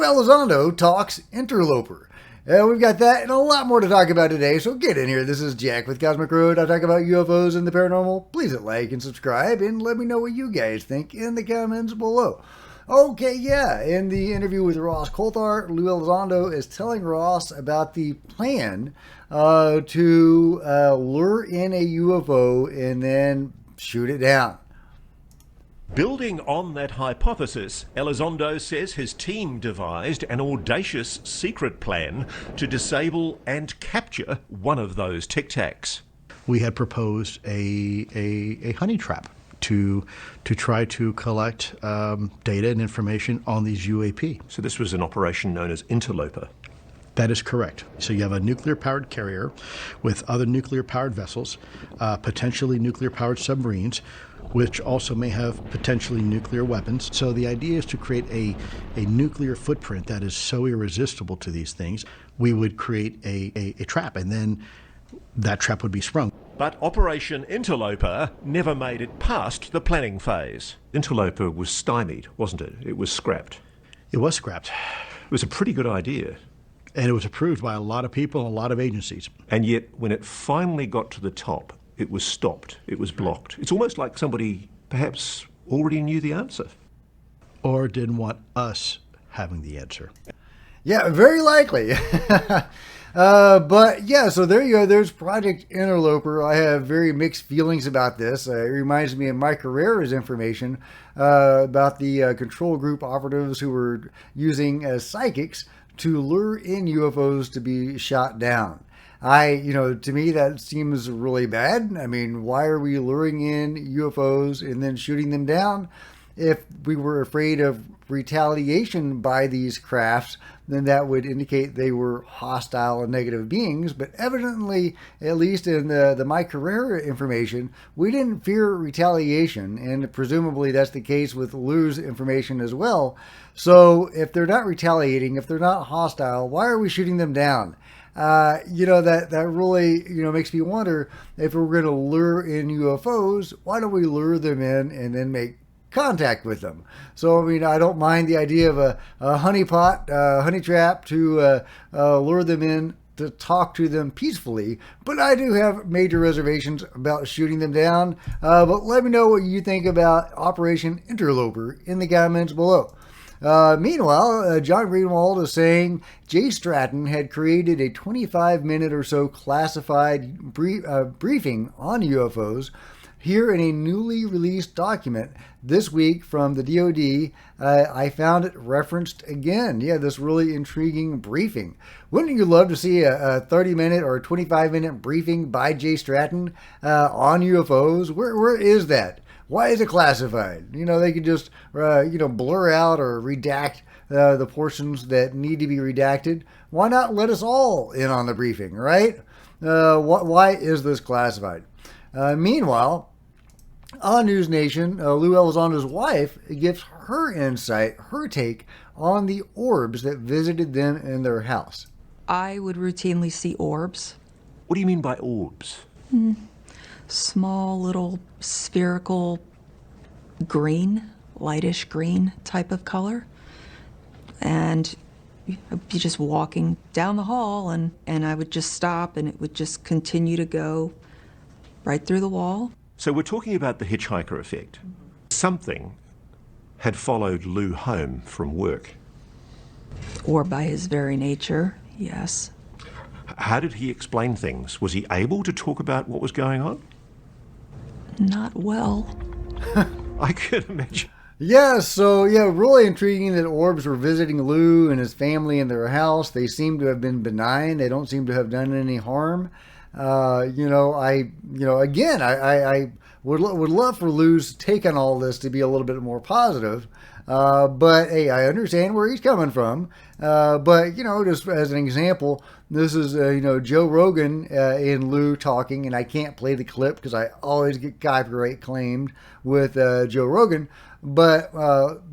Elizondo talks Interloper. We've got that and a lot more to talk about today, so get in here. This is Jack with Cosmic Road. I talk about UFOs and the paranormal. Please hit like and subscribe, and let me know what you guys think in the comments below. Okay, yeah, in the interview with Ross Coulthard, Lou Elizondo is telling Ross about the plan to lure in a UFO and then shoot it down. Building on that hypothesis, Elizondo says his team devised an audacious secret plan to disable and capture one of those Tic Tacs. We had proposed a honey trap to try to collect data and information on these UAP. So this was an operation known as Interloper. That is correct. So you have a nuclear-powered carrier with other nuclear-powered vessels, potentially nuclear-powered submarines, which also may have potentially nuclear weapons. So the idea is to create a nuclear footprint that is so irresistible to these things, we would create a trap, and then that trap would be sprung. But Operation Interloper never made it past the planning phase. Interloper was stymied, wasn't it? It was scrapped. It was scrapped. It was a pretty good idea. And it was approved by a lot of people and a lot of agencies. And yet, when it finally got to the top, it was stopped. It was blocked. It's almost like somebody perhaps already knew the answer. Or didn't want us having the answer. Yeah, very likely. But yeah, so there you go. There's Project Interloper. I have very mixed feelings about this. It reminds me of Mike Herrera's information about the control group operatives who were using psychics to lure in UFOs to be shot down. To me, that seems really bad. I mean, why are we luring in UFOs and then shooting them down? If we were afraid of retaliation by these crafts, then that would indicate they were hostile and negative beings. But evidently, at least in the Mike Herrera information, we didn't fear retaliation. And presumably that's the case with Lou's information as well. So if they're not retaliating, if they're not hostile, why are we shooting them down? That really, makes me wonder, if we're going to lure in UFOs, why don't we lure them in and then make contact with them? So, I mean, I don't mind the idea of a honey trap to lure them in to talk to them peacefully, but I do have major reservations about shooting them down. But let me know what you think about Operation Interloper in the comments below. Meanwhile, John Greenwald is saying Jay Stratton had created a 25-minute or so classified briefing on UFOs. Here in a newly released document this week from the DoD, I found it referenced again. Yeah, this really intriguing briefing. Wouldn't you love to see a 30-minute or 25-minute briefing by Jay Stratton on UFOs? Where is that? Why is it classified? They could just, blur out or redact the portions that need to be redacted. Why not let us all in on the briefing, right? Why is this classified? Meanwhile, on News Nation, Lou Elizondo's wife gives her insight, her take on the orbs that visited them in their house. I would routinely see orbs. What do you mean by orbs? Small little spherical green, lightish green type of color. And I'd be just walking down the hall and I would just stop and it would just continue to go right through the wall. So we're talking about the hitchhiker effect. Something had followed Lou home from work. Or by his very nature, yes. How did he explain things? Was he able to talk about what was going on? Not well. I could imagine. Yeah, so really intriguing that orbs were visiting Lou and his family in their house. They seem to have been benign. They don't seem to have done any harm. I would love for Lou's take on all this to be a little bit more positive. But hey, I understand where he's coming from. But just as an example, this is Joe Rogan and Lou talking, and I can't play the clip because I always get copyright claimed with Joe Rogan. But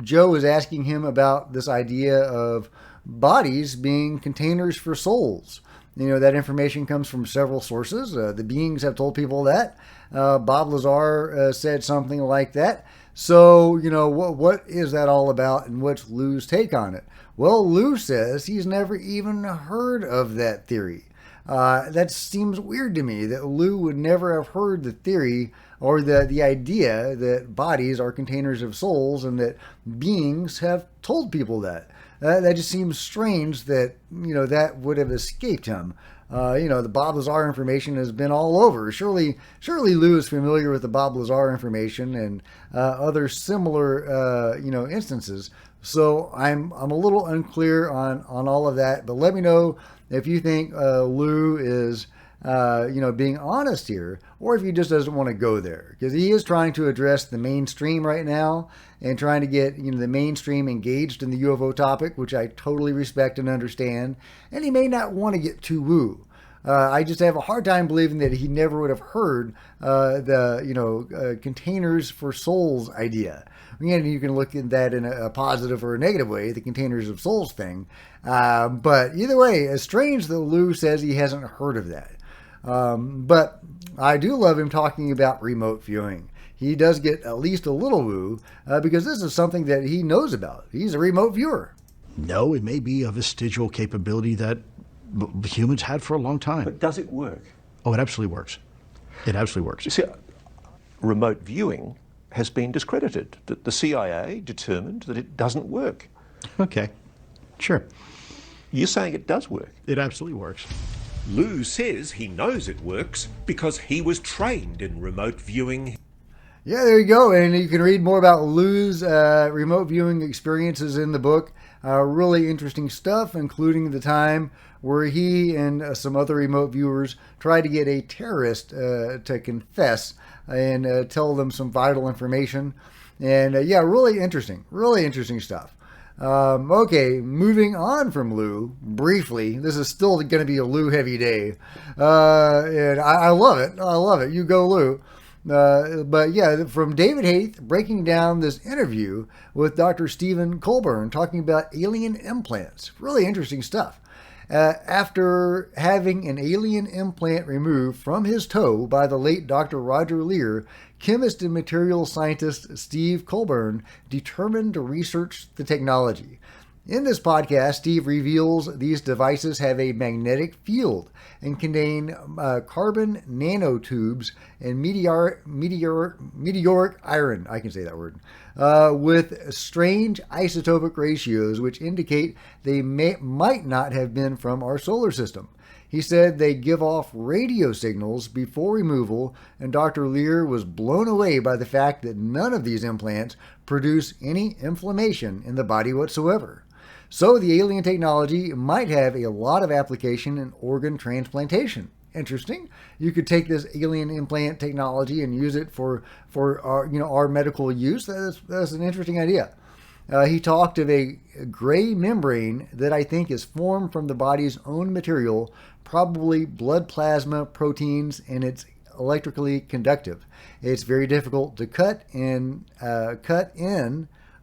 Joe is asking him about this idea of bodies being containers for souls. That information comes from several sources. The beings have told people that. Bob Lazar said something like that. So, what is that all about, and what's Lou's take on it? Well, Lou says he's never even heard of that theory. That seems weird to me, that Lou would never have heard the theory or the idea that bodies are containers of souls, and that beings have told people that. That just seems strange that, that would have escaped him. The Bob Lazar information has been all over. Surely Lou is familiar with the Bob Lazar information and other similar, instances. So I'm a little unclear on all of that. But let me know if you think Lou is, being honest here, or if he just doesn't want to go there, because he is trying to address the mainstream right now and trying to get the mainstream engaged in the UFO topic, which I totally respect and understand. And he may not want to get too woo. I just have a hard time believing that he never would have heard the containers for souls idea. Again, you can look at that in a positive or a negative way, the containers of souls thing. But either way, it's strange that Lou says he hasn't heard of that. But I do love him talking about remote viewing. He does get at least a little woo, because this is something that he knows about. He's a remote viewer. No, it may be a vestigial capability that humans had for a long time. But does it work? Oh, it absolutely works. It absolutely works. You see, remote viewing has been discredited. The CIA determined that it doesn't work. Okay, sure. You're saying it does work? It absolutely works. Lou says he knows it works because he was trained in remote viewing. Yeah, there you go. And you can read more about Lou's remote viewing experiences in the book. Really interesting stuff, including the time where he and some other remote viewers tried to get a terrorist to confess and tell them some vital information. And really interesting stuff. Okay, moving on from Lou, briefly. This is still going to be a Lou heavy day. And I love it. You go, Lou. But yeah, from David Haith breaking down this interview with Dr. Stephen Colburn talking about alien implants. Really interesting stuff. After having an alien implant removed from his toe by the late Dr. Roger Lear, chemist and material scientist Steve Colburn determined to research the technology. In this podcast, Steve reveals these devices have a magnetic field and contain carbon nanotubes and meteoric iron, I can say that word, with strange isotopic ratios which indicate they might not have been from our solar system. He said they give off radio signals before removal, and Dr. Lear was blown away by the fact that none of these implants produce any inflammation in the body whatsoever. So the alien technology might have a lot of application in organ transplantation. Interesting. You could take this alien implant technology and use it for our medical use. That's an interesting idea. He talked of a gray membrane that I think is formed from the body's own material, probably blood plasma proteins, and it's electrically conductive. It's very difficult to cut in,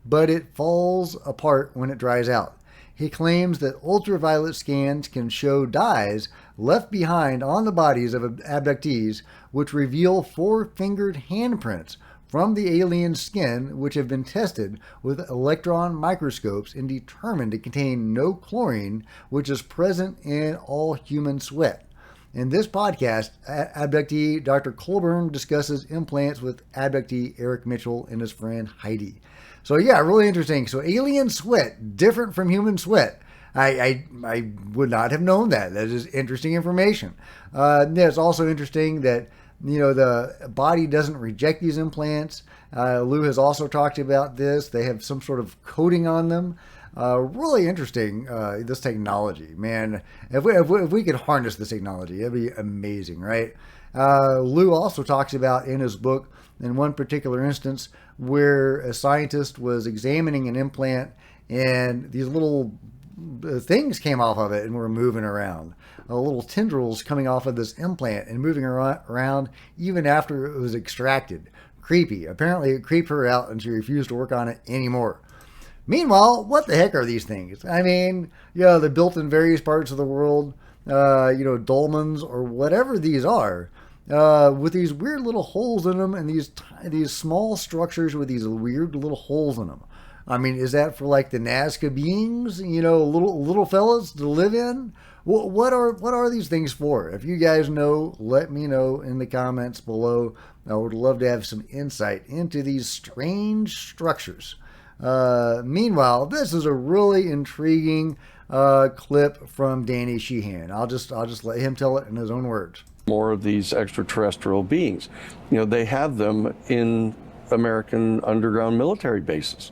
but it falls apart when it dries out. He claims that ultraviolet scans can show dyes left behind on the bodies of abductees, which reveal four-fingered handprints from the alien skin, which have been tested with electron microscopes and determined to contain no chlorine, which is present in all human sweat. In this podcast, abductee Dr. Colburn discusses implants with abductee Eric Mitchell and his friend Heidi. So yeah, really interesting. So alien sweat, different from human sweat. I would not have known that. That is interesting information. It's also interesting that the body doesn't reject these implants. Lou has also talked about this. They have some sort of coating on them. Really interesting, this technology, man. If we could harness this technology, that'd be amazing, right? Lou also talks about in his book, in one particular instance, where a scientist was examining an implant and these little things came off of it and were moving around. Little tendrils coming off of this implant and moving around even after it was extracted. Creepy. Apparently it creeped her out and she refused to work on it anymore. Meanwhile, what the heck are these things? I mean, they're built in various parts of the world, dolmens or whatever these are. with these weird little holes in them, and these small structures with these weird little holes in them. I mean, is that for like the Nazca beings, little fellas to live in? What are these things for? If you guys know, let me know in the comments below. I would love to have some insight into these strange structures. Meanwhile, this is a really intriguing clip from Danny Sheehan. I'll just let him tell it in his own words. More of these extraterrestrial beings. They have them in American underground military bases.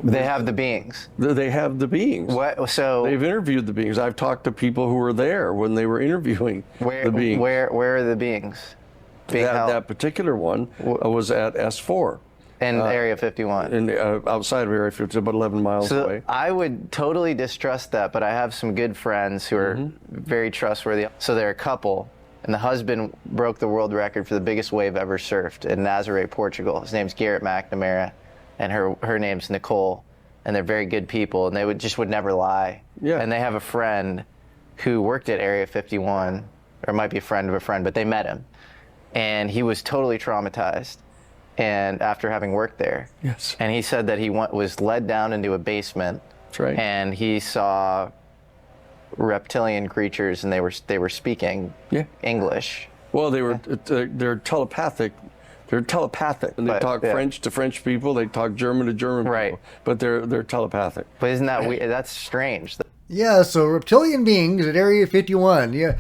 They have the beings. They have the beings. What? So they've interviewed the beings. I've talked to people who were there when they were interviewing the beings. Where are the beings? That particular one was at S4. In Area 51. Outside of Area 51, about 11 miles away. I would totally distrust that, but I have some good friends who are very trustworthy. So they're a couple, and the husband broke the world record for the biggest wave ever surfed in Nazaré, Portugal. His name's Garrett McNamara, and her name's Nicole, and they're very good people, and they would never lie. Yeah. And they have a friend who worked at Area 51, or might be a friend of a friend, but they met him, and he was totally traumatized. And after having worked there, yes, and he said that he was led down into a basement. That's right. And he saw reptilian creatures, and they were speaking English. Well, they're telepathic. They're telepathic, and they talk French to French people. They talk German to German people. But they're telepathic. But isn't that weird? That's strange. Yeah, so reptilian beings at Area 51. Yeah,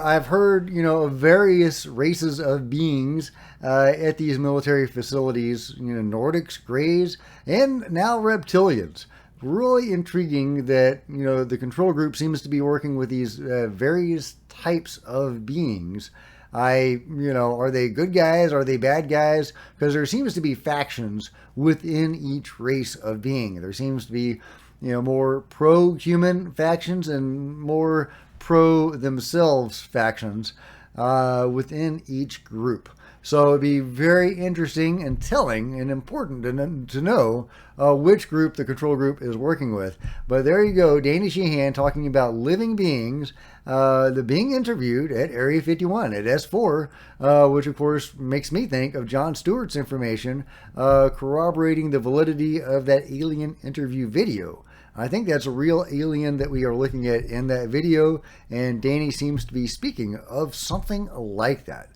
I've heard, of various races of beings at these military facilities, Nordics, Greys, and now reptilians. Really intriguing that, the control group seems to be working with these various types of beings. Are they good guys? Are they bad guys? Because there seems to be factions within each race of being. There seems to be more pro-human factions and more pro-themselves factions within each group. So it'd be very interesting and telling and important to know which group the control group is working with. But there you go, Danny Sheehan talking about living beings, being interviewed at Area 51 at S4, which of course makes me think of Jon Stewart's information corroborating the validity of that alien interview video. I think that's a real alien that we are looking at in that video, and Danny seems to be speaking of something like that.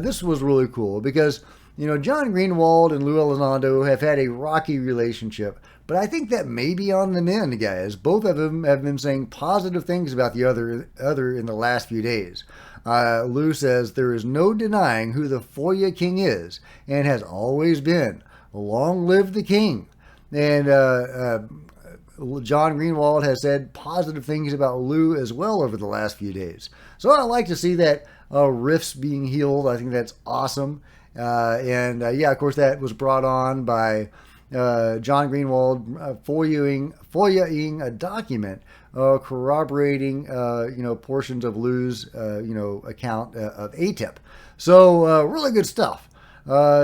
This was really cool because, John Greenwald and Lou Elizondo have had a rocky relationship, but I think that may be on the mend, guys. Both of them have been saying positive things about the other in the last few days. Lou says there is no denying who the FOIA king is and has always been. Long live the king. And John Greenwald has said positive things about Lou as well over the last few days. So I like to see that rifts being healed. I think that's awesome. Of course, that was brought on by John Greenwald FOIA-ing a document corroborating, portions of Lou's, account of ATIP. So really good stuff.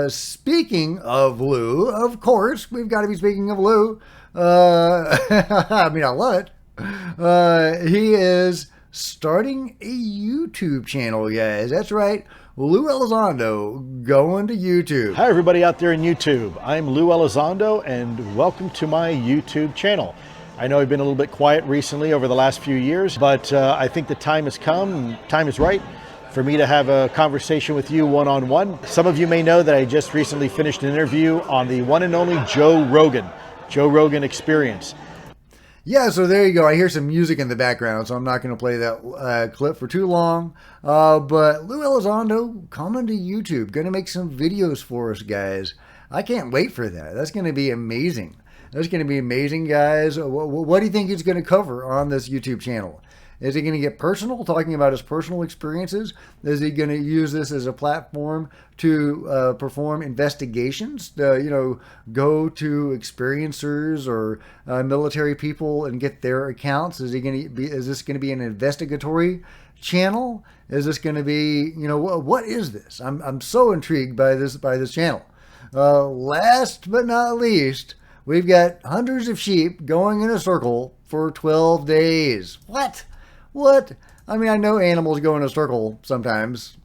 Speaking of Lou, of course, we've got to be speaking of Lou. I love it. He is starting a YouTube channel, guys. That's right. Lou Elizondo going to YouTube. Hi, everybody out there in YouTube. I'm Lou Elizondo, and welcome to my YouTube channel. I know I've been a little bit quiet recently over the last few years, but I think the time has come, time is right for me to have a conversation with you one-on-one. Some of you may know that I just recently finished an interview on the one and only Joe Rogan Experience. Yeah, so there you go. I hear some music in the background, so I'm not going to play that clip for too long. But Lou Elizondo coming to YouTube, going to make some videos for us, guys. I can't wait for that. That's going to be amazing. That's going to be amazing, guys. What do you think he's going to cover on this YouTube channel? Is he going to get personal, talking about his personal experiences? Is he going to use this as a platform to perform investigations? Go to experiencers or military people and get their accounts? Is this going to be an investigatory channel? Is this going to be, what is this? I'm so intrigued by this channel. Last but not least, we've got hundreds of sheep going in a circle for 12 days. What? I mean, I know animals go in a circle sometimes,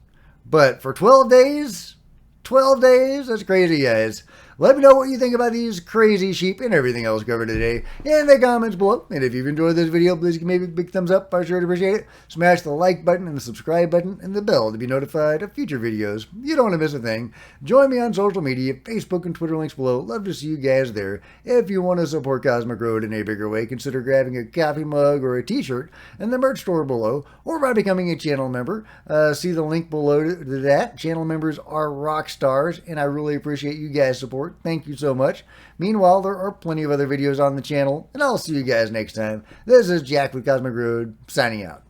but for 12 days? 12 days? That's crazy, guys. Let me know what you think about these crazy sheep and everything else covered today in the comments below. And if you've enjoyed this video, please give me a big thumbs up. I sure would appreciate it. Smash the like button and the subscribe button and the bell to be notified of future videos. You don't want to miss a thing. Join me on social media, Facebook and Twitter, links below. Love to see you guys there. If you want to support Cosmic Road in a bigger way, consider grabbing a coffee mug or a t-shirt in the merch store below, or by becoming a channel member. See the link below to that. Channel members are rock stars, and I really appreciate you guys' support. Thank you so much. Meanwhile, there are plenty of other videos on the channel, and I'll see you guys next time. This is Jack with Cosmic Road, signing out.